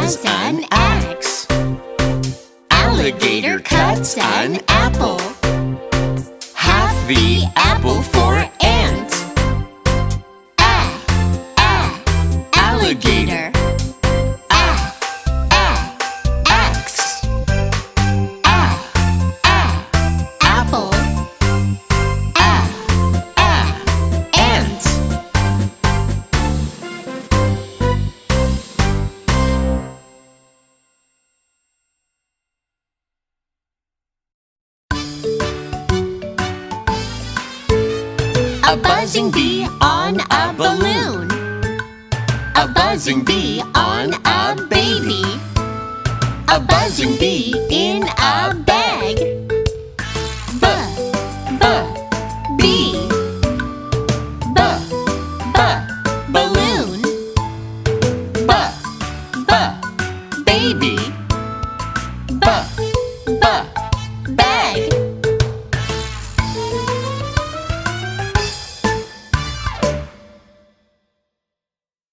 has an axe. Alligator cuts an apple. Half the apple for ant. Alligator. Axe. Apple. Ant. A buzzing bee on a balloon. A buzzing bee on a baby. A buzzing bee in a bag. Bee. Balloon. Baby.